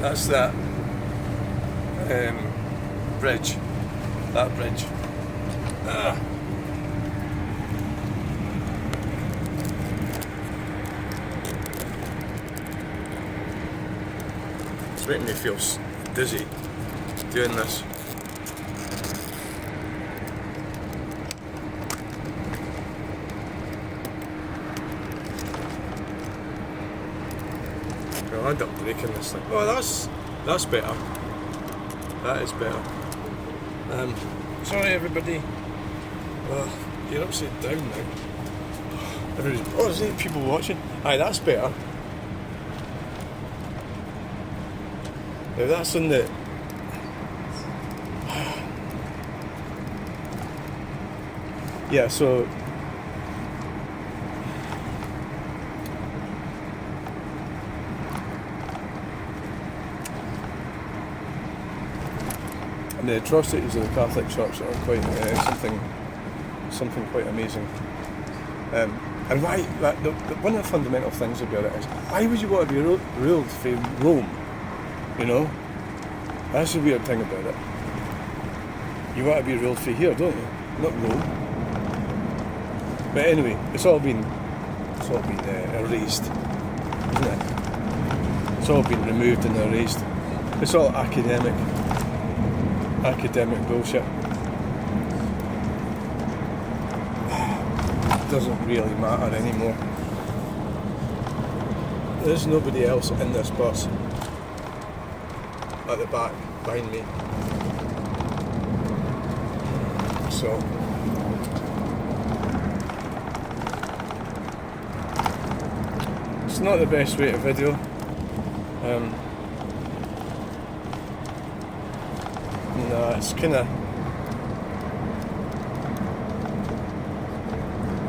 That's that bridge. That bridge. It's making me feel dizzy doing this. I'll end up breaking this thing. Oh, that's better. That is better. Sorry everybody. You're upside down now. There's 8 people watching. Aye, that's better. Now that's on the... Yeah, so... And the atrocities of the Catholic Church are quite something quite amazing. And why? One of the fundamental things about it is, why would you want to be ruled from Rome? You know, that's the weird thing about it. You want to be ruled from here, don't you? Not Rome. But anyway, it's all been erased, isn't it? It's all been removed and erased. It's all academic bullshit. It doesn't really matter anymore. There's nobody else in this bus at the back behind me. So it's not the best way to video. No, it's kind of...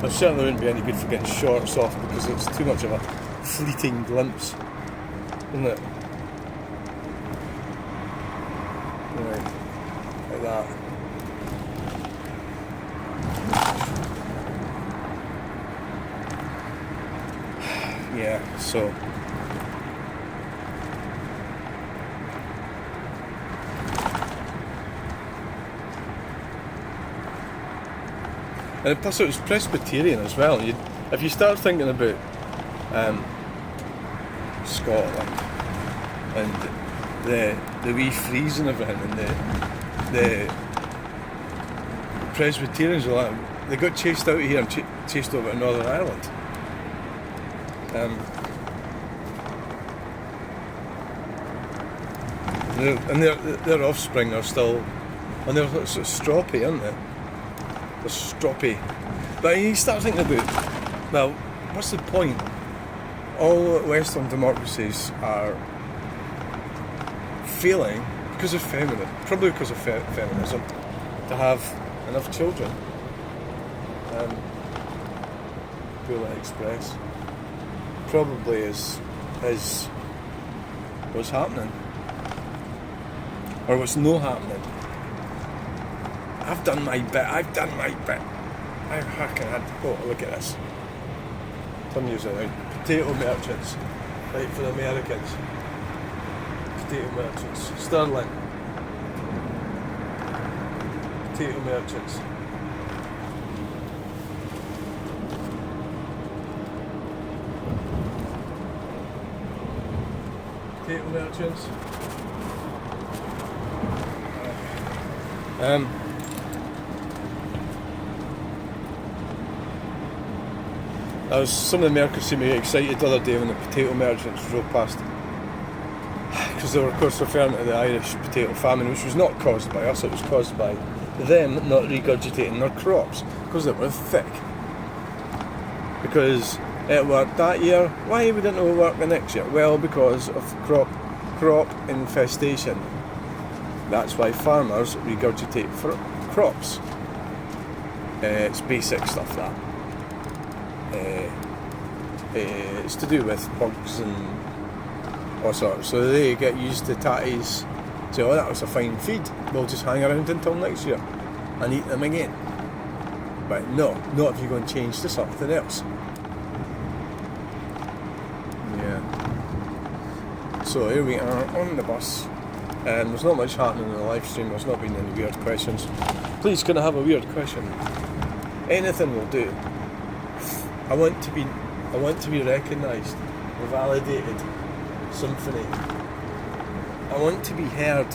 It certainly wouldn't be any good for getting shorts off because it's too much of a fleeting glimpse, isn't it? Right, like that. Yeah, so... And plus it was Presbyterian as well. If you start thinking about Scotland and the wee freeze and everything, and the Presbyterians, they got chased out of here and chased over to Northern Ireland. Their offspring are still, and they're sort of stroppy, aren't they? They're stroppy. But you start thinking about, well, what's the point? All Western democracies are failing because of feminism, probably because of feminism, to have enough children. Polar Express probably is what's happening, or what's not happening. I've done my bit. I can. Oh, look at this. Turn yours around. Potato merchants. Right, for the Americans. Potato merchants. Sterling. Potato merchants. Potato merchants. Some of the Americans seemed to get excited the other day when the potato merchants drove past, because they were of course referring to the Irish potato famine, which was not caused by us, it was caused by them not regurgitating their crops because they were thick. Because it worked that year, why wouldn't it work the next year? Well, because of crop infestation. That's why farmers regurgitate crops. It's basic stuff, that. It's to do with bugs and all sorts. So they get used to tatties. Say, oh, that was a fine feed. We'll just hang around until next year and eat them again. But no, not if you go and change to something else. Yeah. So here we are on the bus, and there's not much happening in the live stream. There's not been any weird questions. Please, can I have a weird question? Anything will do. I want to be recognised, validated. Symphony. I want to be heard.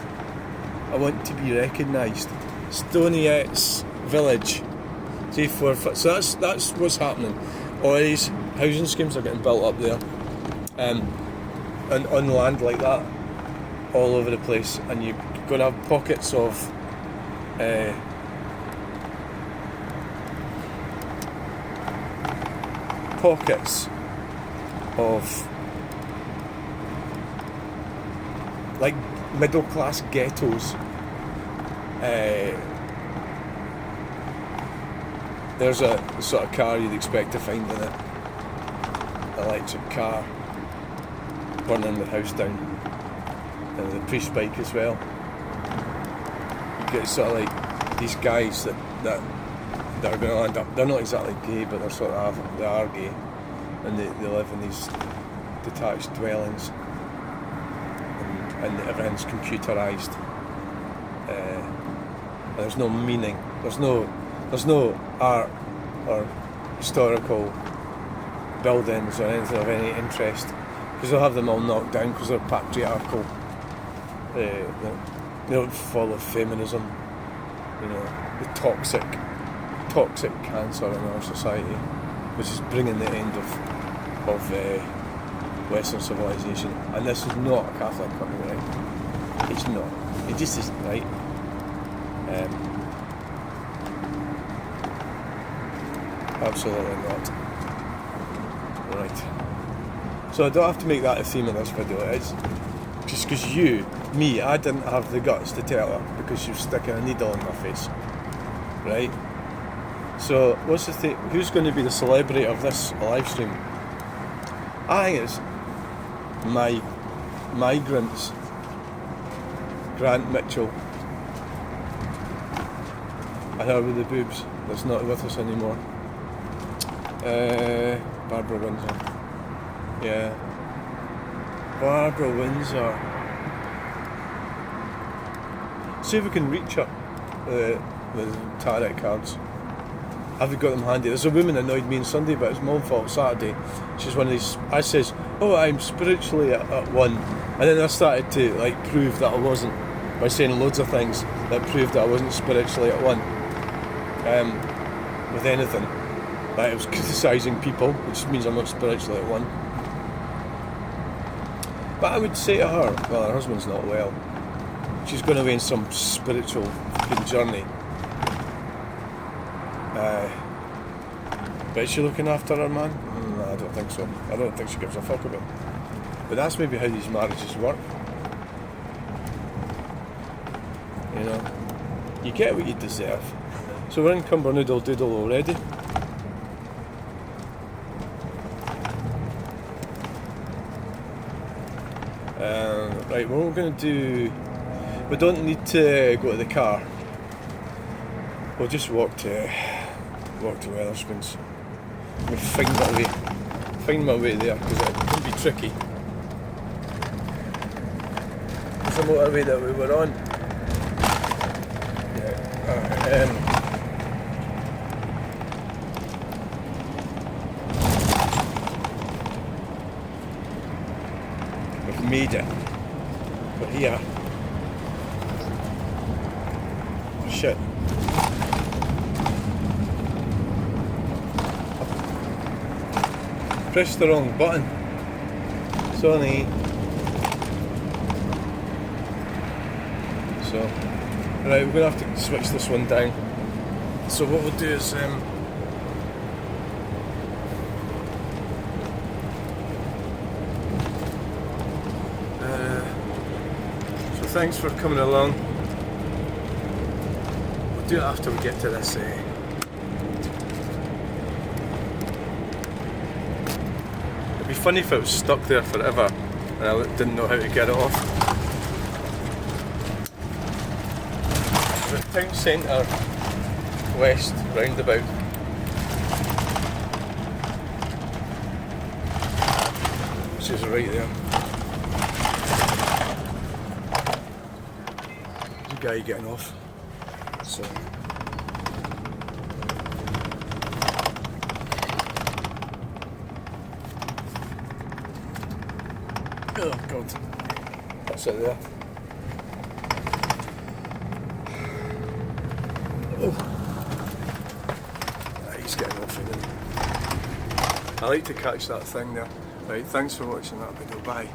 I want to be recognised. Stoniette's village. J4. So that's what's happening. All these housing schemes are getting built up there, and on land like that, all over the place, and you're going to have pockets of like middle class ghettos. There's a sort of car you'd expect to find in it, electric car, burning the house down, and the priest bike as well. You get sort of like these guys that are going to end up, they're not exactly gay, but they are gay, and they live in these detached dwellings, and everything's computerised. There's no meaning. There's no art or historical buildings or anything of any interest, because they'll have them all knocked down because they're patriarchal. They don't follow feminism. The toxic cancer in our society, which is bringing the end of Western civilization. And this is not a Catholic country, right? It's not. It just isn't, right? Absolutely not. Right. So I don't have to make that a theme of this video. It's just because I didn't have the guts to tell her because she was sticking a needle in my face. Right? So what's the thing? Who's going to be the celebrity of this live stream? I think it's migrants. Grant Mitchell. And her with the boobs that's not with us anymore. Barbara Windsor. Yeah. Barbara Windsor. See if we can reach her. The tarot cards. Have you got them handy? There's a woman that annoyed me on Sunday, but it's my own fault. Saturday, she's one of these. I says, "Oh, I'm spiritually at one," and then I started to prove that I wasn't by saying loads of things that proved that I wasn't spiritually at one with anything. I was criticising people, which means I'm not spiritually at one. But I would say to her, well, her husband's not well. She's going away on some spiritual journey. But is she looking after her man? No, I don't think so. I don't think she gives a fuck about him. But that's maybe how these marriages work. You get what you deserve. So we're in Cumbernoodle Doodle already. Right, what we're going to do, we don't need to go to the car. We'll just walk to Wetherspoons. We'll find my way there, because it can be tricky. It's the motorway that we were on. We've made it. We're here. Oh, shit. Pressed the wrong button. Sorry. So, right, we're going to have to switch this one down. So what we'll do is so thanks for coming along. We'll do it after we get to this it'd be funny if it was stuck there forever and I didn't know how to get it off. The town centre west roundabout. Which is right there. guy getting off. So. Oh God. That's it there. Oh. He's getting off again. I like to catch that thing there. Right, thanks for watching that video. Bye.